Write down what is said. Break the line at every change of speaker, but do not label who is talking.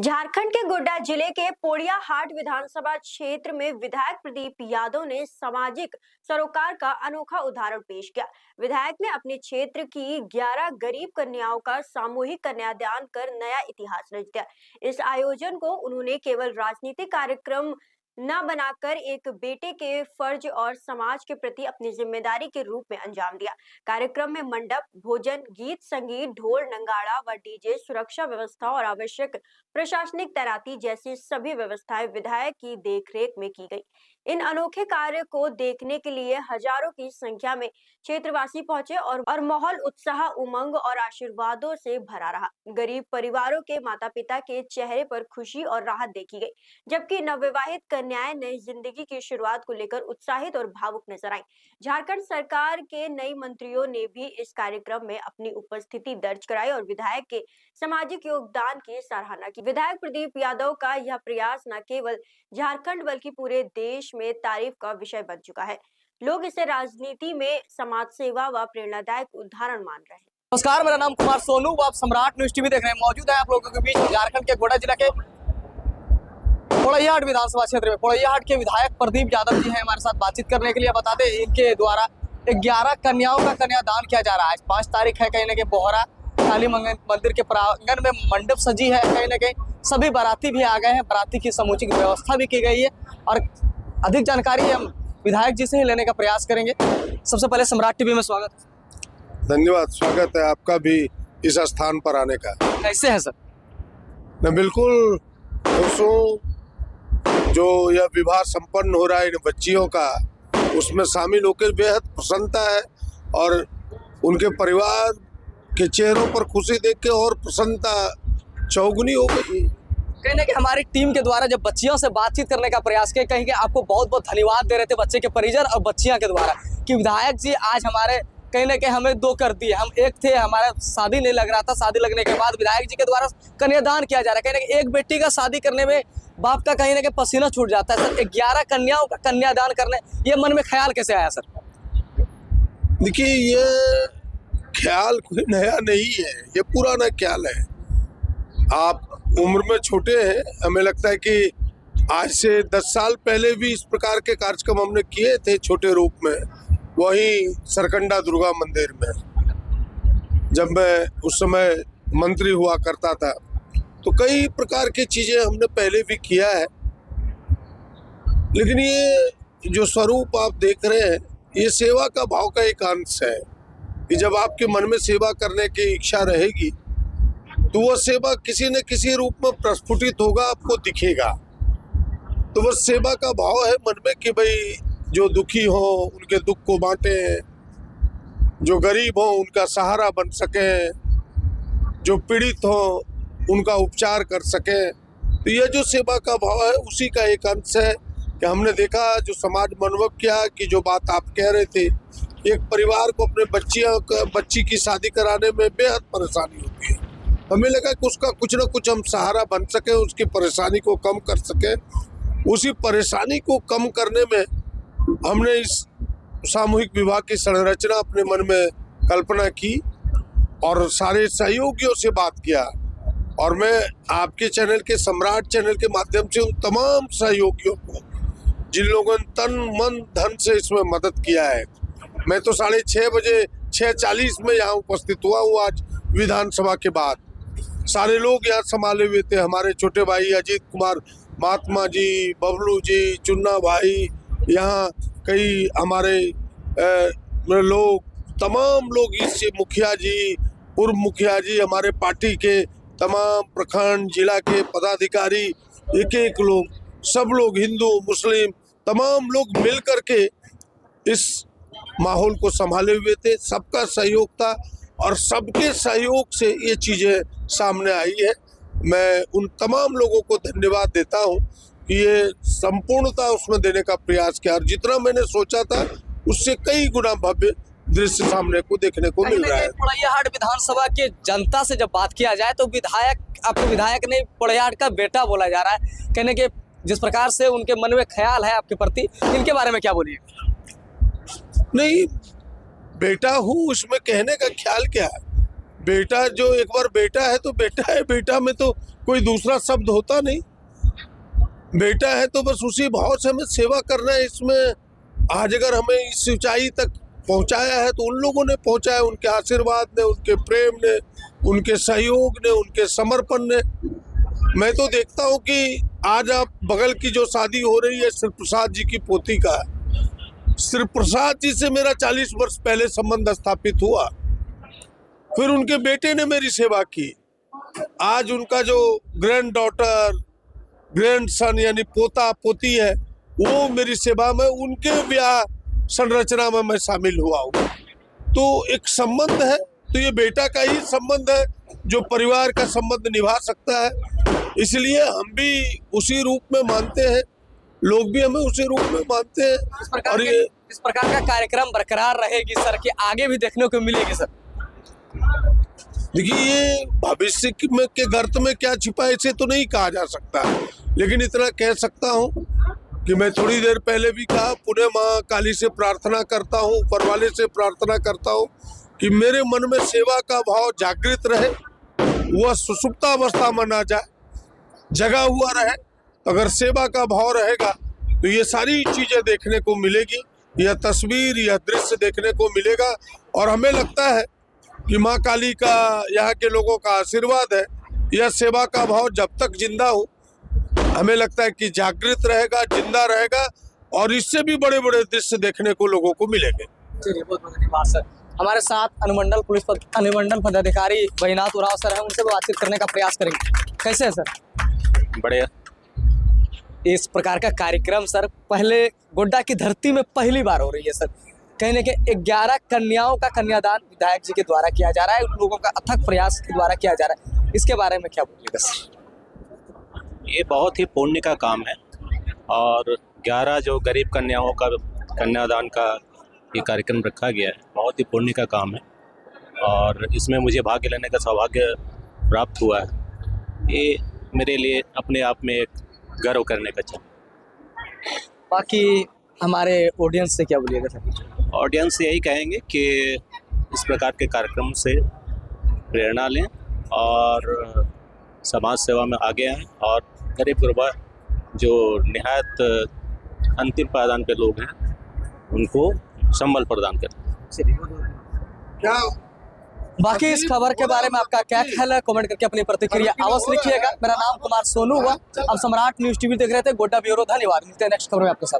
झारखंड के गोड्डा जिले के पोड़ियाहाट विधानसभा क्षेत्र में विधायक प्रदीप यादव ने सामाजिक सरोकार का अनोखा उदाहरण पेश किया। विधायक ने अपने क्षेत्र की 11 गरीब कन्याओं का सामूहिक कन्यादान कर नया इतिहास रच दिया। इस आयोजन को उन्होंने केवल राजनीतिक कार्यक्रम न बनाकर एक बेटे के फर्ज और समाज के प्रति अपनी जिम्मेदारी के रूप में अंजाम दिया। कार्यक्रम में मंडप, भोजन, गीत संगीत, ढोल नगाड़ा व डीजे, सुरक्षा व्यवस्था और आवश्यक प्रशासनिक तैनाती जैसी सभी व्यवस्थाएं विधायक की देखरेख में की गई। इन अनोखे कार्य को देखने के लिए हजारों की संख्या में क्षेत्रवासी पहुंचे और माहौल उत्साह, उमंग और आशीर्वादों से भरा रहा। गरीब परिवारों के माता पिता के चेहरे पर खुशी और राहत देखी गई, जबकि नवविवाहित कन्याएं नई जिंदगी की शुरुआत को लेकर उत्साहित और भावुक नजर आईं। झारखंड सरकार के नई मंत्रियों ने भी इस कार्यक्रम में अपनी उपस्थिति दर्ज कराई और विधायक के सामाजिक योगदान की सराहना की। विधायक प्रदीप यादव का यह प्रयास न केवल झारखंड बल्कि पूरे देश में तारीफ का विषय बन चुका है। लोग इसे राजनीति में समाज सेवा व प्रेरणादायक उदाहरण मान रहे हैं।
नमस्कार, मेरा नाम कुमार सोनू, आप सम्राट न्यूज टीवी देख रहे हैं। मौजूद है आप लोगों के बीच झारखंड के गोड्डा जिला के पोड़ैयाहाट विधानसभा क्षेत्र में पोड़ैयाहाट के विधायक प्रदीप यादव जी हैं हमारे साथ बातचीत करने के लिए। बता दें, इनके द्वारा 11 कन्याओं का कन्यादान किया जा रहा है। आज 5 तारीख है। कहीं ना कहीं बोहरा काली मंदिर के प्रांगण में मंडप सजी है। कहीं ना कहीं सभी बाराती भी आ गए हैं। बाराती की समुचित व्यवस्था भी की गई है और अधिक जानकारी हम विधायक जी से ही लेने का प्रयास करेंगे। सबसे पहले सम्राट टीवी में स्वागत।
धन्यवाद, स्वागत है आपका भी इस स्थान पर आने का।
कैसे है सर?
मैं बिल्कुल खुश हूँ। जो यह विवाह संपन्न हो रहा है इन बच्चियों का, उसमें शामिल होकर बेहद प्रसन्नता है और उनके परिवार के चेहरों पर खुशी देख के और प्रसन्नता चौगुनी हो गई।
कहीं ना कहीं हमारी टीम के द्वारा जब बच्चियों से बातचीत करने का प्रयास किया, कहीं कि आपको बहुत बहुत धन्यवाद दे रहे थे बच्चे के परिजन और बच्चियां के द्वारा कि विधायक जी आज हमारे कहीं ना कहीं हमें 2 कर दिए। हम एक थे, हमारा शादी नहीं लग रहा था, शादी लगने के बाद विधायक जी के द्वारा कन्यादान किया जा रहा है। कहीं ना कहीं एक बेटी का शादी करने में बाप का कहीं ना कहीं पसीना छूट जाता है। सर, 11 कन्याओं का कन्यादान करने, ये मन में ख्याल कैसे आया सर?
देखिए, ये ख्याल कोई नया नहीं है, ये पुराना ख्याल है। आप उम्र में छोटे हैं, हमें लगता है कि आज से 10 साल पहले भी इस प्रकार के कार्यक्रम हमने किए थे छोटे रूप में, वही सरकंडा दुर्गा मंदिर में। जब मैं उस समय मंत्री हुआ करता था तो कई प्रकार की चीजें हमने पहले भी किया है, लेकिन ये जो स्वरूप आप देख रहे हैं, ये सेवा का भाव का एक अंश है कि जब आपके मन में सेवा करने की इच्छा रहेगी तो वो सेवा किसी न किसी रूप में प्रस्फुटित होगा, आपको दिखेगा। तो वो सेवा का भाव है मन में कि भाई जो दुखी हो उनके दुख को बांटें, जो गरीब हो उनका सहारा बन सकें, जो पीड़ित हो उनका उपचार कर सकें। तो ये जो सेवा का भाव है उसी का एक अंश है कि हमने देखा जो समाज में अनुभव किया कि जो बात आप कह रहे थे, एक परिवार को अपने बच्ची की शादी कराने में बेहद परेशानी होती है। हमें लगा कि उसका कुछ ना कुछ हम सहारा बन सके, उसकी परेशानी को कम कर सके। उसी परेशानी को कम करने में हमने इस सामूहिक विवाह की संरचना अपने मन में कल्पना की और सारे सहयोगियों से बात किया। और मैं आपके चैनल के सम्राट चैनल के माध्यम से उन तमाम सहयोगियों को, जिन लोगों ने तन मन धन से इसमें मदद किया है, मैं तो 6:30 बजे 6:40 में यहाँ उपस्थित हुआ हूँ। आज विधानसभा के बाद सारे लोग यहाँ संभाले हुए थे। हमारे छोटे भाई अजीत कुमार महात्मा जी, बबलू जी, चुन्ना भाई, यहाँ कई हमारे लोग, तमाम लोग, इससे मुखिया जी, पूर्व मुखिया जी, हमारे पार्टी के तमाम प्रखंड जिला के पदाधिकारी, एक लोग, सब लोग, हिंदू मुस्लिम तमाम लोग मिल करके इस माहौल को संभाले हुए थे। सबका सहयोग था और सबके सहयोग से ये चीज़ें सामने आई है। मैं उन तमाम लोगों को धन्यवाद देता हूँ कि ये संपूर्णता उसमें देने का प्रयास किया और जितना मैंने सोचा था उससे कई गुना भव्य दृश्य सामने को देखने को मिल रहा है।
पोड़ैयाहाट विधानसभा के जनता से जब बात किया जाए तो आपको विधायक नहीं, पोड़ैयाहाट का बेटा बोला जा रहा है। कहने के जिस प्रकार से उनके मन में ख्याल है आपके प्रति, इनके बारे में क्या बोलिए?
नहीं, बेटा हूँ, उसमें कहने का ख्याल क्या है? बेटा जो एक बार बेटा है तो बेटा है। बेटा में तो कोई दूसरा शब्द होता नहीं। बेटा है तो बस उसी भाव से हमें सेवा करना है। इसमें आज अगर हमें इस ऊंचाई तक पहुंचाया है तो उन लोगों ने पहुंचाया, उनके आशीर्वाद ने, उनके प्रेम ने, उनके सहयोग ने, उनके समर्पण ने। मैं तो देखता हूं कि आज आप बगल की जो शादी हो रही है श्री प्रसाद जी की पोती का, श्री प्रसाद जी से मेरा 40 वर्ष पहले संबंध स्थापित हुआ। फिर उनके बेटे ने मेरी सेवा की। आज उनका जो ग्रैंड डॉटर, ग्रैंड सन यानी पोता पोती है, वो मेरी सेवा में, उनके ब्याह संरचना में मैं शामिल हुआ हूँ। तो एक संबंध है, तो ये बेटा का ही संबंध है जो परिवार का संबंध निभा सकता है। इसलिए हम भी उसी रूप में मानते हैं, लोग भी हमें उसी रूप में मानते हैं। और ये
इस प्रकार का कार्यक्रम बरकरार रहेगी सर, कि आगे भी देखने को मिलेगी सर?
देखिए, ये भविष्य में के गर्त में क्या छिपा है इसे तो नहीं कहा जा सकता, लेकिन इतना कह सकता हूँ कि मैं थोड़ी देर पहले भी कहा, पुणे माँ काली से प्रार्थना करता हूँ, ऊपर वाले से प्रार्थना करता हूँ कि मेरे मन में सेवा का भाव जागृत रहे, वह सुसुप्तावस्था में ना जाए, जगा हुआ रहे। अगर सेवा का भाव रहेगा तो ये सारी चीजें देखने को मिलेगी, यह तस्वीर, यह दृश्य देखने को मिलेगा। और हमें लगता है कि माँ काली का, यहाँ के लोगों का आशीर्वाद है, यह सेवा का भाव जब तक जिंदा हो, हमें लगता है कि जागृत रहेगा, जिंदा रहेगा, और इससे भी बड़े बड़े दृश्य देखने को लोगों को मिलेंगे।
चलिए, बहुत बहुत धन्यवाद सर। हमारे साथ अनुमंडल पदाधिकारी बहिनाथ उराव सर हैं, उनसे भी बातचीत करने का प्रयास करेंगे। कैसे है सर?
बढ़िया।
इस प्रकार का कार्यक्रम सर पहले गोड्डा की धरती में पहली बार हो रही है सर। कहने के 11 कन्याओं का कन्यादान विधायक जी के द्वारा किया जा रहा है, उन लोगों का अथक प्रयास के द्वारा किया जा रहा है। इसके बारे में क्या बोलिएगा सर?
ये बहुत ही पुण्य का काम है, और 11 जो गरीब कन्याओं का कन्यादान का ये कार्यक्रम रखा गया है, बहुत ही पुण्य का काम है, और इसमें मुझे भाग लेने का सौभाग्य प्राप्त हुआ है। ये मेरे लिए अपने आप में एक गर्व करने का चाहिए।
बाकी हमारे ऑडियंस से क्या बोलिएगा सर?
ऑडियंस यही कहेंगे कि इस प्रकार के कार्यक्रम से प्रेरणा लें और समाज सेवा में आगे आएँ, और गरीब गुरबा जो निहायत अंतिम पायदान पे लोग हैं, उनको संबल प्रदान करें।
क्या
बाकी इस खबर के बारे में आपका क्या ख्याल है, कमेंट करके अपनी प्रतिक्रिया अवश्य लिखिएगा। मेरा नाम कुमार सोनू हुआ। अब सम्राट न्यूज़ टीवी देख रहे थे, गोड्डा ब्यूरो। धन्यवाद। मिलते हैं नेक्स्ट खबर में आपके साथ।